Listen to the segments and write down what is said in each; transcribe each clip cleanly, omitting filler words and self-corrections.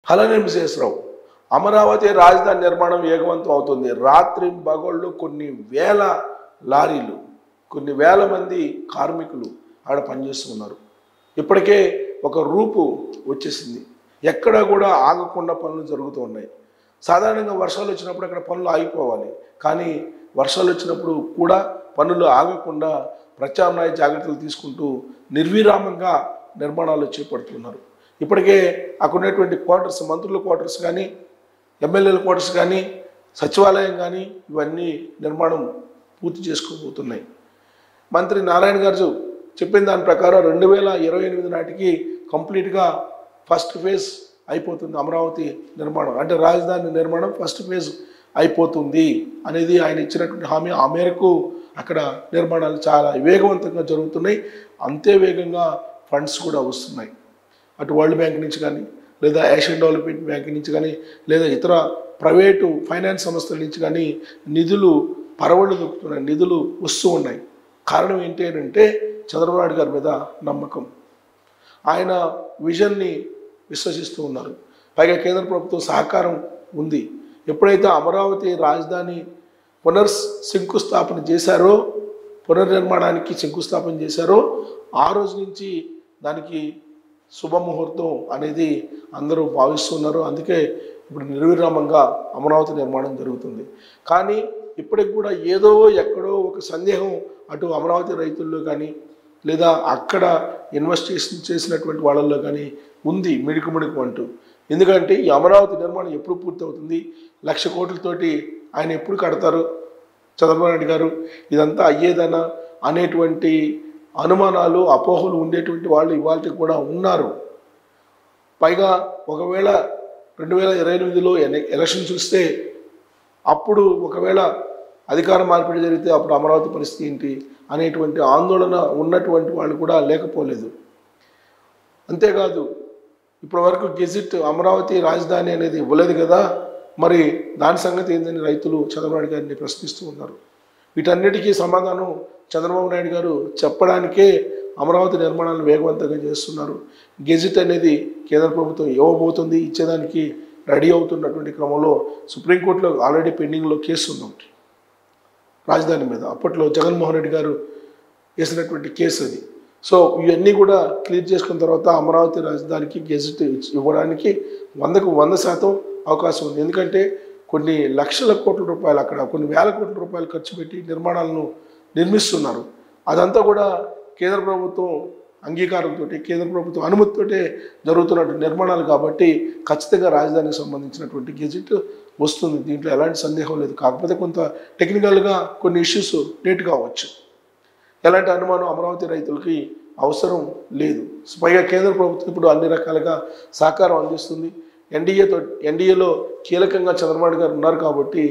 హలని విశ్వేశ్వరరావు, అమరావతి రాజధాని నిర్మాణం వేగవంతం అవుతుంది. రాత్రి పగళ్ళు కొన్ని వేల లారీలు, కొన్ని వేల మంది కార్మికులు ఆడ పనిచేస్తున్నారు. ఇప్పటికే ఒక రూపు వచ్చేసింది. ఎక్కడా కూడా ఆగకుండా పనులు జరుగుతూ ఉన్నాయి. సాధారణంగా వర్షాలు వచ్చినప్పుడు అక్కడ పనులు ఆగిపోవాలి, కానీ వర్షాలు వచ్చినప్పుడు కూడా పనులు ఆగకుండా ప్రత్యామ్నాయ జాగ్రత్తలు తీసుకుంటూ నిర్విరామంగా నిర్మాణాలు చేపడుతున్నారు. ఇప్పటికే అక్కడ ఉన్నటువంటి క్వార్టర్స్, మంత్రుల క్వార్టర్స్ కానీ, ఎమ్మెల్యేల క్వార్టర్స్ కానీ, సచివాలయం కానీ ఇవన్నీ నిర్మాణం పూర్తి చేసుకోబోతున్నాయి. మంత్రి నారాయణ గారు చెప్పిన దాని ప్రకారం 2028 నాటికి కంప్లీట్గా ఫస్ట్ ఫేజ్ అయిపోతుంది అమరావతి నిర్మాణం, అంటే రాజధాని నిర్మాణం ఫస్ట్ ఫేజ్ అయిపోతుంది అనేది ఆయన ఇచ్చినటువంటి హామీ. ఆ మేరకు అక్కడ నిర్మాణాలు చాలా వేగవంతంగా జరుగుతున్నాయి. అంతే వేగంగా ఫండ్స్ కూడా వస్తున్నాయి. అటు వరల్డ్ బ్యాంక్ నుంచి కానీ, లేదా ఏషియన్ డెవలప్మెంట్ బ్యాంక్ నుంచి కానీ, లేదా ఇతర ప్రైవేటు ఫైనాన్స్ సంస్థల నుంచి కానీ నిధులు పరవళ్ళు దొరుకుతున్నాయి, నిధులు వస్తూ ఉన్నాయి. కారణం ఏంటి అంటే చంద్రబాబు నాయుడు గారి మీద నమ్మకం, ఆయన విజన్ని విశ్వసిస్తూ ఉన్నారు. పైగా కేంద్ర ప్రభుత్వం సహకారం ఉంది. ఎప్పుడైతే అమరావతి రాజధాని శంకుస్థాపన చేశారో, పునర్నిర్మాణానికి శంకుస్థాపన చేశారో, ఆ రోజు నుంచి దానికి శుభముహూర్తం అనేది అందరూ భావిస్తున్నారు. అందుకే ఇప్పుడు నిర్విరామంగా అమరావతి నిర్మాణం జరుగుతుంది. కానీ ఇప్పటికి కూడా ఏదో ఎక్కడో ఒక సందేహం అటు అమరావతి రైతుల్లో కానీ, లేదా అక్కడ ఇన్వెస్టిగేషన్ చేసినటువంటి వాళ్ళల్లో కానీ ఉంది, మిడుకు అంటూ. ఎందుకంటే ఈ అమరావతి నిర్మాణం ఎప్పుడు పూర్తవుతుంది, 1,00,000 కోట్లతోటి ఆయన ఎప్పుడు కడతారు చంద్రబాబు నాయుడు గారు, ఇదంతా అయ్యేదనా అనేటువంటి అనుమానాలు, అపోహలు ఉండేటువంటి వాళ్ళు ఇవాళకి కూడా ఉన్నారు. పైగా ఒకవేళ 2028లో ఎలక్షన్ చూస్తే అప్పుడు ఒకవేళ అధికార మార్పిడి జరిగితే అప్పుడు అమరావతి పరిస్థితి ఏంటి అనేటువంటి ఆందోళన ఉన్నటువంటి వాళ్ళు కూడా లేకపోలేదు. అంతేకాదు ఇప్పటి వరకు గెజిట్ అమరావతి రాజధాని అనేది ఇవ్వలేదు కదా, మరి దాని సంగతి ఏంటని రైతులు చంద్రబాబు నాయుడు గారిని ప్రశ్నిస్తూ ఉన్నారు. వీటన్నిటికీ సమాధానం చంద్రబాబు నాయుడు గారు చెప్పడానికే అమరావతి నిర్మాణాలను వేగవంతంగా చేస్తున్నారు. గెజిట్ అనేది కేంద్ర ప్రభుత్వం ఇవ్వబోతుంది, ఇచ్చేదానికి రెడీ అవుతున్నటువంటి క్రమంలో సుప్రీంకోర్టులో ఆల్రెడీ పెండింగ్లో కేసు ఉంది రాజధాని మీద. అప్పట్లో జగన్మోహన్ రెడ్డి గారు వేసినటువంటి కేసు అది. సో ఇవన్నీ కూడా క్లియర్ చేసుకున్న తర్వాత అమరావతి రాజధానికి గెజిట్ ఇవ్వడానికి 100% అవకాశం ఉంది. ఎందుకంటే కొన్ని లక్షల కోట్ల రూపాయలు, అక్కడ కొన్ని వేల కోట్ల రూపాయలు ఖర్చు పెట్టి నిర్మాణాలను నిర్మిస్తున్నారు. అదంతా కూడా కేంద్ర ప్రభుత్వం అంగీకారంతో, కేంద్ర ప్రభుత్వం అనుమతితోటే జరుగుతున్నటువంటి నిర్మాణాలు కాబట్టి ఖచ్చితంగా రాజధానికి సంబంధించినటువంటి గెజిట్ వస్తుంది. దీంట్లో ఎలాంటి సందేహం లేదు. కాకపోతే కొంత టెక్నికల్గా కొన్ని ఇష్యూస్ లేట్ కావచ్చు. ఎలాంటి అనుమానం అమరావతి రైతులకి అవసరం లేదు. పైగా కేంద్ర ప్రభుత్వం ఇప్పుడు అన్ని రకాలుగా సహకారం అందిస్తుంది. ఎన్డీఏలో కీలకంగా చంద్రబాబు గారు ఉన్నారు కాబట్టి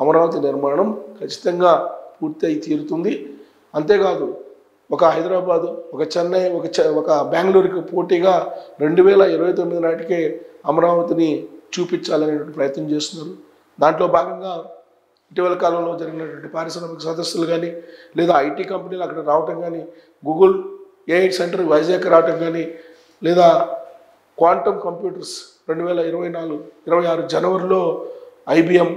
అమరావతి నిర్మాణం ఖచ్చితంగా పూర్తి అయి తీరుతుంది. అంతేకాదు ఒక హైదరాబాదు, ఒక చెన్నై, ఒక బెంగళూరుకి పోటీగా 2029 నాటికే అమరావతిని చూపించాలనేటువంటి ప్రయత్నం చేస్తున్నారు. దాంట్లో భాగంగా ఇటీవల కాలంలో జరిగినటువంటి పారిశ్రామిక సదస్సులు కానీ, లేదా ఐటీ కంపెనీలు అక్కడ రావటం కానీ, గూగుల్ ఏఐ సెంటర్ వైజాగ్ రావటం కానీ, లేదా క్వాంటమ్ కంప్యూటర్స్ 2026 జనవరిలో IBM,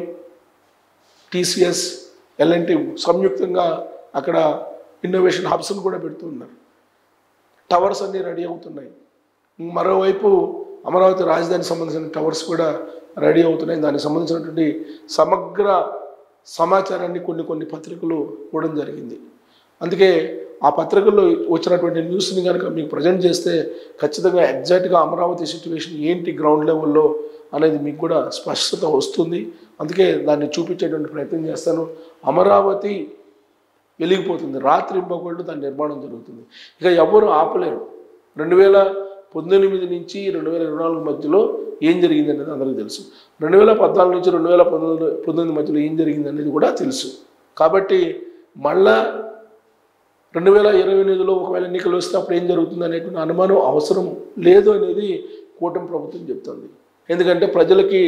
TCS, L&T సంయుక్తంగా అక్కడ ఇన్నోవేషన్ హబ్స్ను కూడా పెడుతున్నారు. టవర్స్ అన్నీ రెడీ అవుతున్నాయి. మరోవైపు అమరావతి రాజధానికి సంబంధించిన టవర్స్ కూడా రెడీ అవుతున్నాయి. దానికి సంబంధించినటువంటి సమగ్ర సమాచారాన్ని కొన్ని పత్రికలు ఇవ్వడం జరిగింది. అందుకే ఆ పత్రికల్లో వచ్చినటువంటి న్యూస్ని కనుక మీకు ప్రజెంట్ చేస్తే ఖచ్చితంగా ఎగ్జాక్ట్గా అమరావతి సిచ్యువేషన్ ఏంటి గ్రౌండ్ లెవెల్లో అనేది మీకు కూడా స్పష్టత వస్తుంది. అందుకే దాన్ని చూపించేటువంటి ప్రయత్నం చేస్తాను. అమరావతి వెలిగిపోతుంది, రాత్రింబగళ్ళు దాని నిర్మాణం జరుగుతుంది. ఇక ఎవరు ఆపలేరు. 2019 నుంచి 2024 మధ్యలో ఏం జరిగింది అనేది అందరికీ తెలుసు. 2014 నుంచి 2019 మధ్యలో ఏం జరిగింది అనేది కూడా తెలుసు. కాబట్టి మళ్ళా 2028లో ఒకవేళ ఎన్నికలు వస్తే అప్పుడు ఏం జరుగుతుంది అనేటువంటి అనుమానం అవసరం లేదు అనేది కూటమి ప్రభుత్వం చెప్తుంది. ఎందుకంటే ప్రజలకి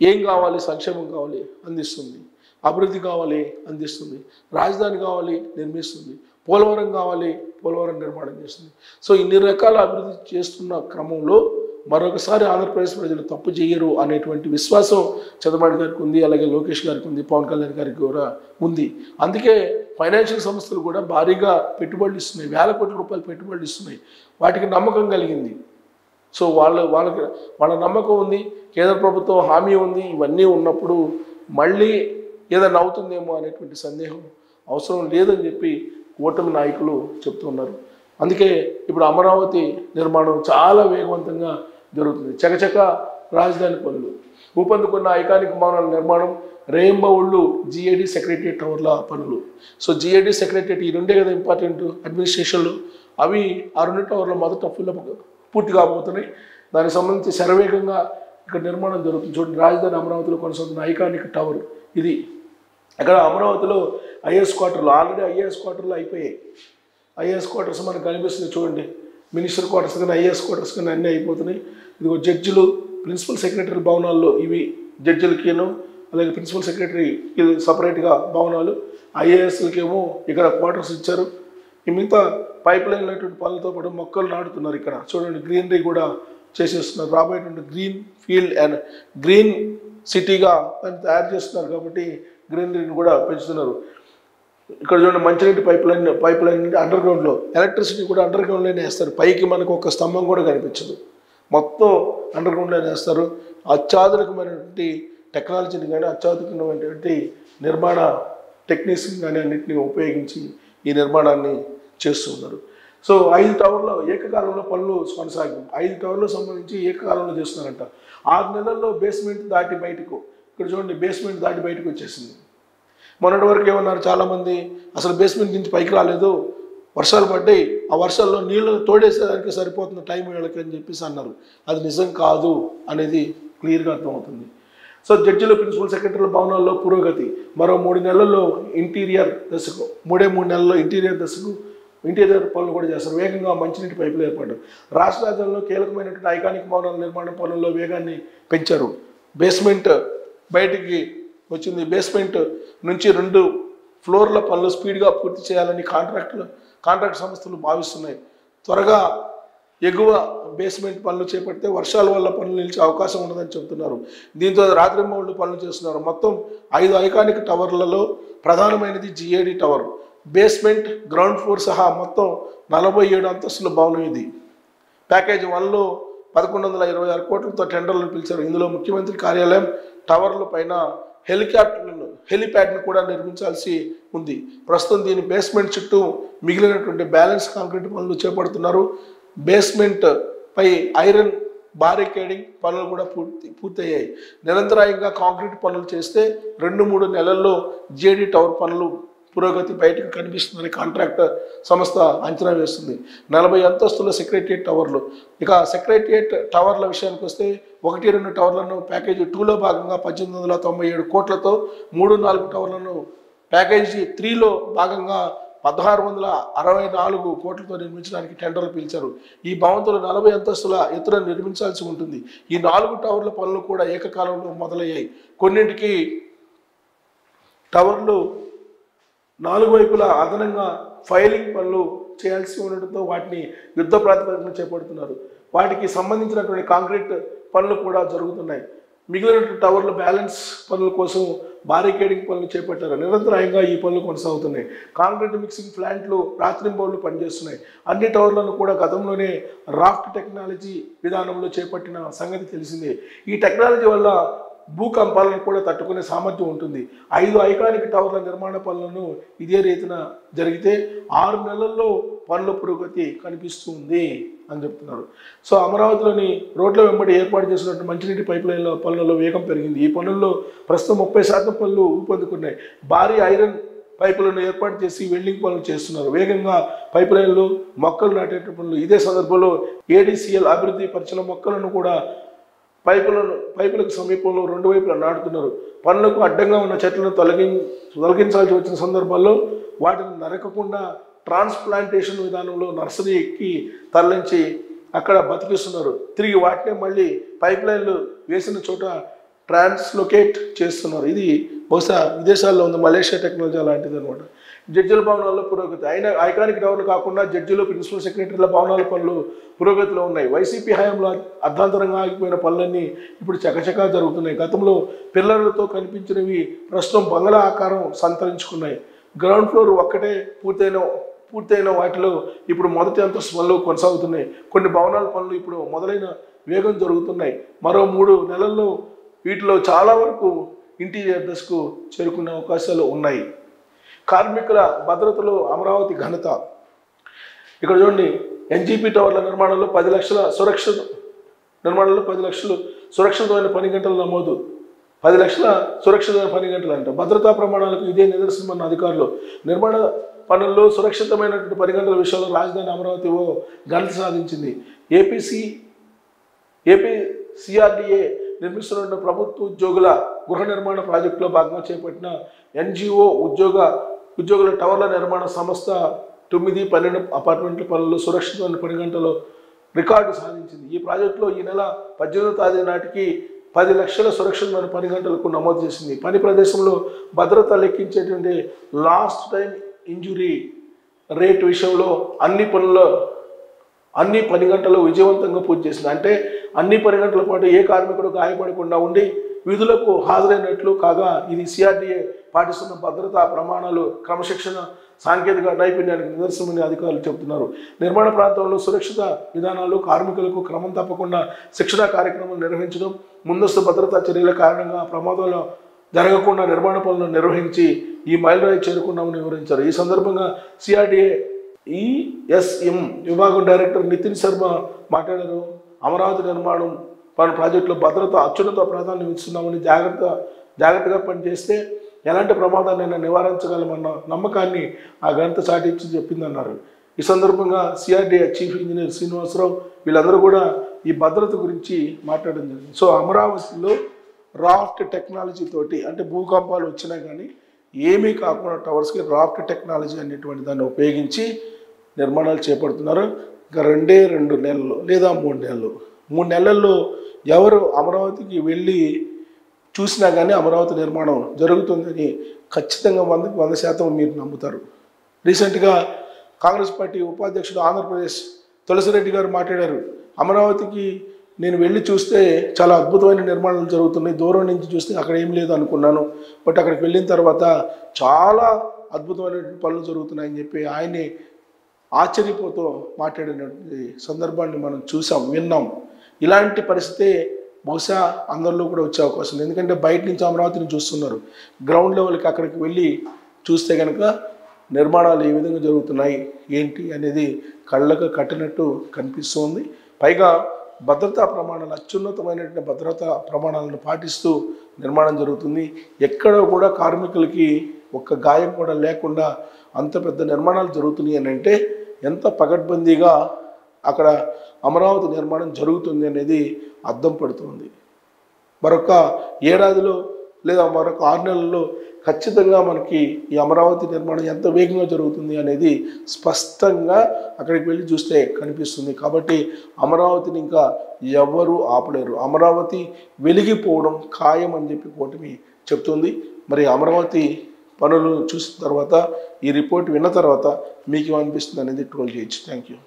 ఏం కావాలి, సంక్షేమం కావాలి అందిస్తుంది, అభివృద్ధి కావాలి అందిస్తుంది, రాజధాని కావాలి నిర్మిస్తుంది, పోలవరం కావాలి పోలవరం నిర్మాణం చేస్తుంది. సో ఇన్ని రకాల అభివృద్ధి చేస్తున్న క్రమంలో మరొకసారి ఆంధ్రప్రదేశ్ ప్రజలు తప్పు చేయరు అనేటువంటి విశ్వాసం చంద్రబాబు గారికి ఉంది, అలాగే లోకేష్ గారికి ఉంది, పవన్ కళ్యాణ్ గారికి కూడా ఉంది. అందుకే ఫైనాన్షియల్ సంస్థలు కూడా భారీగా పెట్టుబడులు ఇస్తున్నాయి, వేల కోట్ల రూపాయలు పెట్టుబడులు ఇస్తున్నాయి. వాటికి నమ్మకం కలిగింది. సో వాళ్ళ నమ్మకం ఉంది, కేంద్ర ప్రభుత్వం హామీ ఉంది. ఇవన్నీ ఉన్నప్పుడు మళ్ళీ ఏదైనా అవుతుందేమో అనేటువంటి సందేహం అవసరం లేదని చెప్పి కూటమి నాయకులు చెప్తున్నారు. అందుకే ఇప్పుడు అమరావతి నిర్మాణం చాలా వేగవంతంగా జరుగుతుంది. చకచక రాజధాని పనులు, ఊపందుకున్న ఐకానిక్ భవనాల నిర్మాణం, రేయింబవళ్ళు జిఏడి సెక్రటరియట్ టవర్ల పనులు. సో జిఏడి సెక్రటరియట్ ఈ రెండే కదా ఇంపార్టెంట్ అడ్మినిస్ట్రేషన్లు. అవి ఆ 2 టవర్ల మొదట పూర్తి కాబోతున్నాయి. దానికి సంబంధించి శరవేగంగా ఇక్కడ నిర్మాణం జరుగుతుంది. చూడండి, రాజధాని అమరావతిలో కొనసాగుతున్న ఐకానిక్ టవర్ ఇది. అక్కడ అమరావతిలో ఐఏఎస్ క్వార్టర్లు ఆల్రెడీ ఐఏఎస్ క్వార్టర్లు అయిపోయాయి. ఐఏఎస్ క్వార్టర్స్ మనకు కనిపిస్తుంది చూడండి, మినిస్టర్ క్వార్టర్స్ కానీ ఐఏఎస్ క్వార్టర్స్ కానీ అన్నీ అయిపోతున్నాయి. ఇదిగో జడ్జిలు, ప్రిన్సిపల్ సెక్రటరీ భవనాల్లో ఇవి జడ్జిలకేమో, అలాగే ప్రిన్సిపల్ సెక్రటరీ ఇది సపరేట్గా భవనాలు, ఐఏఎస్లకేమో ఇక్కడ క్వార్టర్స్ ఇచ్చారు. ఈ మిగతా పైప్ లైన్ అనేటువంటి పనులతో పాటు మొక్కలు నాటుతున్నారు. ఇక్కడ చూడండి, గ్రీనరీ కూడా చేసేస్తున్నారు. రాబోయేటువంటి గ్రీన్ ఫీల్డ్ అండ్ గ్రీన్ సిటీగా దాన్ని తయారు చేస్తున్నారు కాబట్టి గ్రీనరీని కూడా పెంచుతున్నారు. ఇక్కడ చూడండి, మంచినీటి పైప్ లైన్ అండర్ గ్రౌండ్లో, ఎలక్ట్రిసిటీ కూడా అండర్ గ్రౌండ్లోనే వేస్తారు. పైకి మనకు ఒక స్తంభం కూడా కనిపించదు, మొత్తం అండర్ గ్రౌండ్లోనే వేస్తారు. అత్యాధునికమైనటువంటి టెక్నాలజీని కానీ అత్యాధునికమైనటువంటి నిర్మాణ టెక్నిక్స్ని కానీ అన్నింటినీ ఉపయోగించి ఈ నిర్మాణాన్ని చేస్తూ ఉన్నారు. సో 5 టవర్ల ఏకకాలంలో పనులు కొనసాగింది. 5 టవర్లకు సంబంధించి ఏకకాలంలో చేస్తున్నారంట. 6 నెలల్లో బేస్మెంట్ దాటి బయటకు, ఇక్కడ చూడండి బేస్మెంట్ దాటి బయటకు వచ్చేసింది. మొన్నటి వరకు ఏమన్నారు చాలామంది, అసలు బేస్మెంట్ నుంచి పైకి రాలేదు, వర్షాలు పడ్డాయి, ఆ వర్షాల్లో నీళ్ళు తోడేసేదానికి సరిపోతుంది టైం వీళ్ళకి అని చెప్పేసి అన్నారు. అది నిజం కాదు అనేది క్లియర్గా అర్థమవుతుంది. సో జడ్జిలు, ప్రిన్సిపల్ సెక్రటరీల భవనాల్లో పురోగతి, మరో 3 నెలల్లో ఇంటీరియర్ దశకు, 3 నెలల్లో ఇంటీరియర్ పనులు కూడా చేస్తారు. వేగంగా మంచినీటి పైపులు ఏర్పాటు. రాష్ట్ర రాజధానిలో కీలకమైనటువంటి ఐకానిక్ భవనాల నిర్మాణ పనుల్లో వేగాన్ని పెంచారు. బేస్మెంట్ బయటికి వచ్చింది. బేస్మెంట్ నుంచి 2 ఫ్లోర్ల పనులు స్పీడ్గా పూర్తి చేయాలని కాంట్రాక్ట్ సంస్థలు భావిస్తున్నాయి. త్వరగా ఎగువ బేస్మెంట్ పనులు చేపడితే వర్షాల వల్ల పనులు నిలిచే అవకాశం ఉండదని చెబుతున్నారు. దీంతో రాత్రింబవళ్ళు పనులు చేస్తున్నారు. మొత్తం 5 ఐకానిక్ టవర్లలో ప్రధానమైనది GAD tower. Basement, ground floor సహా మొత్తం 47 అంతస్తుల భవనం ఇది. ప్యాకేజ్ 1లో 1126 కోట్లతో టెండర్లను పిలిచారు. ఇందులో ముఖ్యమంత్రి కార్యాలయం, టవర్ల పైన హెలిప్యాడ్ను కూడా నిర్మించాల్సి ఉంది. ప్రస్తుతం దీని బేస్మెంట్ చుట్టూ మిగిలినటువంటి బ్యాలెన్స్ కాంక్రీట్ పనులు చేపడుతున్నారు. బేస్మెంట్ పై ఐరన్ బారికేడింగ్ పనులు కూడా పూర్తయ్యాయి. నిరంతరాయంగా కాంక్రీట్ పనులు చేస్తే 2-3 నెలల్లో జిఏడి టవర్ పనులు పురోగతి బయటకు కనిపిస్తుందని కాంట్రాక్టర్ సంస్థ అంచనా వేస్తుంది. 40 అంతస్తుల సెక్రటరియట్ టవర్లు. ఇక సెక్రటరియట్ టవర్ల విషయానికి వస్తే 1-2 టవర్లను ప్యాకేజీ 2లో భాగంగా 1897 కోట్లతో, 3-4 టవర్లను ప్యాకేజీ 3లో భాగంగా 1664 కోట్లతో నిర్మించడానికి టెండర్లు పిలిచారు. ఈ భవంతులు 40 అంతస్తుల ఎత్తున నిర్మించాల్సి ఉంటుంది. ఈ 4 టవర్ల పనులు కూడా ఏకకాలంలో మొదలయ్యాయి. కొన్నింటికి టవర్లు 4 వైపులా అదనంగా ఫైలింగ్ పనులు చేయాల్సి ఉండడంతో వాటిని యుద్ధ ప్రాతిపదికన చేపడుతున్నారు. వాటికి సంబంధించినటువంటి కాంక్రీట్ పనులు కూడా జరుగుతున్నాయి. మిగిలిన టవర్ల బ్యాలెన్స్ పనుల కోసం బారికేడింగ్ పనులు చేపట్టారు. నిరంతరాయంగా ఈ పనులు కొనసాగుతున్నాయి. కాంక్రీట్ మిక్సింగ్ ప్లాంట్లు రాత్రింబవళ్ళు పనిచేస్తున్నాయి. అన్ని టవర్లను కూడా గతంలోనే రాఫ్ట్ టెక్నాలజీ విధానంలో చేపట్టిన సంగతి తెలిసిందే. ఈ టెక్నాలజీ వల్ల భూకంపాలను కూడా తట్టుకునే సామర్థ్యం ఉంటుంది. 5 ఐకానిక్ టవర్ల నిర్మాణ పనులను ఇదే రీతిన జరిగితే 6 నెలల్లో పనుల పురోగతి కనిపిస్తుంది అని చెప్తున్నారు. సో అమరావతిలోని రోడ్ల వెంబడి ఏర్పాటు చేసినటువంటి మంచినీటి పైప్ లైన్ల పనులలో వేగం పెరిగింది. ఈ పనుల్లో ప్రస్తుతం 30% పనులు ఊపందుకున్నాయి. భారీ ఐరన్ పైపులను ఏర్పాటు చేసి వెల్డింగ్ పనులు చేస్తున్నారు. వేగంగా పైప్ లైన్లు, మొక్కలు నాటే పనులు. ఇదే సందర్భంలో ఏడీసీఎల్ అభివృద్ధి పరిచిన మొక్కలను కూడా పైపులకు సమీపంలో 2 వైపులా నాటుతున్నారు. పనులకు అడ్డంగా ఉన్న చెట్లను తొలగించాల్సి వచ్చిన సందర్భాల్లో వాటిని నరకకుండా ట్రాన్స్ప్లాంటేషన్ విధానంలో నర్సరీ ఎక్కి తరలించి అక్కడ బతికిస్తున్నారు. తిరిగి వాటినే మళ్ళీ పైప్ లైన్లు వేసిన చోట ట్రాన్స్లొకేట్ చేస్తున్నారు. ఇది బహుశా విదేశాల్లో ఉంది, మలేషియా టెక్నాలజీ అలాంటిది అనమాట. జడ్జిల భవనాల్లో పురోగతి అయినా ఐకానిక్ టవర్లు కాకుండా జడ్జిలు ప్రిన్సిపల్ సెక్రటరీల భవనాల పనులు పురోగతిలో ఉన్నాయి. వైసీపీ హయాంలో అర్ధాంతరంగా ఆగిపోయిన పనులన్నీ ఇప్పుడు చకచకా జరుగుతున్నాయి. గతంలో పిల్లర్లతో కనిపించినవి ప్రస్తుతం బంగ్లా ఆకారం సంతరించుకున్నాయి. గ్రౌండ్ ఫ్లోర్ ఒక్కటే పూర్తయిన వాటిలో ఇప్పుడు మొదటి అంతస్తు పనులు కొనసాగుతున్నాయి. కొన్ని భవనాల పనులు ఇప్పుడు మొదలైన వేగం జరుగుతున్నాయి. మరో 3 నెలల్లో వీటిలో చాలా వరకు ఇంటీరియర్ దశకు చేరుకునే అవకాశాలు ఉన్నాయి. కార్మికుల భద్రతలో అమరావతి ఘనత. ఇక్కడ చూడండి, ఎన్జీపీ టవర్ల నిర్మాణంలో 10 లక్షల సురక్షితమైన పని గంటల నమోదు. 10 లక్షల సురక్షితమైన పని గంటలు అంట. భద్రతా ప్రమాణాలకు ఇదే నిదర్శనమన్న అధికారులు. నిర్మాణ పనుల్లో సురక్షితమైనటువంటి పని గంటల విషయంలో రాజధాని అమరావతి ఘనత సాధించింది. ఏపీ సిఆర్డీఏ నిర్మిస్తున్న ప్రభుత్వ ఉద్యోగుల గృహ నిర్మాణ ప్రాజెక్టులో భాగంగా చేపట్టిన ఎన్జిఓ ఉద్యోగుల టవర్ల నిర్మాణ సంస్థ 9-12 అపార్ట్మెంట్ల పనుల్లో సురక్షితమైన పని గంటలు రికార్డు సాధించింది. ఈ ప్రాజెక్టులో ఈ నెల 18వ తేదీ నాటికి 10 లక్షల సురక్షితమైన పని గంటలకు నమోదు చేసింది. పని ప్రదేశంలో భద్రత లెక్కించేటువంటి లాస్ట్ టైం ఇంజురీ రేట్ విషయంలో అన్ని పని గంటలు విజయవంతంగా పూర్తి చేసింది. అంటే అన్ని పని గంటల పాటు ఏ కార్మికుడు గాయపడకుండా ఉండి విధులకు హాజరైనట్లు కాగా ఇది సిఆర్డీఏ పాటిస్తున్న భద్రతా ప్రమాణాలు, క్రమశిక్షణ, సాంకేతిక నైపుణ్యానికి నిదర్శనమని అధికారులు చెబుతున్నారు. నిర్మాణ ప్రాంతంలో సురక్షిత విధానాలు, కార్మికులకు క్రమం తప్పకుండా శిక్షణా కార్యక్రమాలు నిర్వహించడం, ముందస్తు భద్రతా చర్యల కారణంగా ప్రమాదాలు జరగకుండా నిర్మాణ పనులను నిర్వహించి ఈ మైలురాయి చేరుకున్నామని వివరించారు. ఈ సందర్భంగా సిఆర్డీఏ ఈఎస్ఎం విభాగం డైరెక్టర్ నితిన్ శర్మ మాట్లాడారు. అమరావతి నిర్మాణం ప్రాజెక్టులో భద్రత అత్యున్నత ప్రాధాన్యం ఇస్తున్నామని జాగ్రత్తగా పనిచేస్తే ఎలాంటి ప్రమాదాన్నైనా నివారించగలమన్న నమ్మకాన్ని ఆ ఘనత చాటించి చెప్పిందన్నారు. ఈ సందర్భంగా సిఆర్డీఏ చీఫ్ ఇంజనీర్ శ్రీనివాసరావు వీళ్ళందరూ కూడా ఈ భద్రత గురించి మాట్లాడడం జరిగింది. సో అమరావతిలో రాఫ్ట్ టెక్నాలజీ తోటి, అంటే భూకంపాలు వచ్చినా కానీ ఏమీ కాకుండా టవర్స్కి రాఫ్ట్ టెక్నాలజీ అనేటువంటి దాన్ని ఉపయోగించి నిర్మాణాలు చేపడుతున్నారు. ఇంకా 2 నెలలు లేదా 3 నెలలు 3 నెలల్లో ఎవరు అమరావతికి వెళ్ళి చూసినా కానీ అమరావతి నిర్మాణం జరుగుతుందని ఖచ్చితంగా 100% మీరు నమ్ముతారు. రీసెంట్గా కాంగ్రెస్ పార్టీ ఉపాధ్యక్షుడు ఆంధ్రప్రదేశ్ తులసిరెడ్డి గారు మాట్లాడారు. అమరావతికి నేను వెళ్ళి చూస్తే చాలా అద్భుతమైన నిర్మాణాలు జరుగుతున్నాయి, దూరం నుంచి చూస్తే అక్కడ ఏం లేదు అనుకున్నాను, బట్ అక్కడికి వెళ్ళిన తర్వాత చాలా అద్భుతమైన పనులు జరుగుతున్నాయని చెప్పి ఆయన్ని ఆశ్చర్యపోతూ మాట్లాడినటువంటి సందర్భాన్ని మనం విన్నాం. ఇలాంటి పరిస్థితి బహుశా అందరిలో కూడా వచ్చే అవకాశం ఉంది. ఎందుకంటే బయట నుంచి అమరావతిని చూస్తున్నారు, గ్రౌండ్ లెవెల్కి అక్కడికి వెళ్ళి చూస్తే కనుక నిర్మాణాలు ఏ విధంగా జరుగుతున్నాయి ఏంటి అనేది కళ్ళకు కట్టినట్టు కనిపిస్తుంది. పైగా భద్రతా ప్రమాణాలు, అత్యున్నతమైనటువంటి భద్రతా ప్రమాణాలను పాటిస్తూ నిర్మాణం జరుగుతుంది. ఎక్కడ కూడా కార్మికులకి ఒక్క గాయం కూడా లేకుండా అంత పెద్ద నిర్మాణాలు జరుగుతున్నాయి అని అంటే ఎంత పకడ్బందీగా అక్కడ అమరావతి నిర్మాణం జరుగుతుంది అనేది అర్థం పడుతుంది. మరొక ఏడాదిలో లేదా మరొక 6 నెలల్లో ఖచ్చితంగా మనకి ఈ అమరావతి నిర్మాణం ఎంత వేగంగా జరుగుతుంది అనేది స్పష్టంగా అక్కడికి వెళ్ళి చూస్తే కనిపిస్తుంది. కాబట్టి అమరావతిని ఇంకా ఎవరు ఆపలేరు. అమరావతి వెలిగిపోవడం ఖాయం అని చెప్పి కూటమి చెప్తుంది. మరి అమరావతి పనులు చూసిన తర్వాత, ఈ రిపోర్ట్ విన్న తర్వాత మీకు ఏమనిపిస్తుంది అనేది ట్రోల్ చేయొచ్చు. Thank you.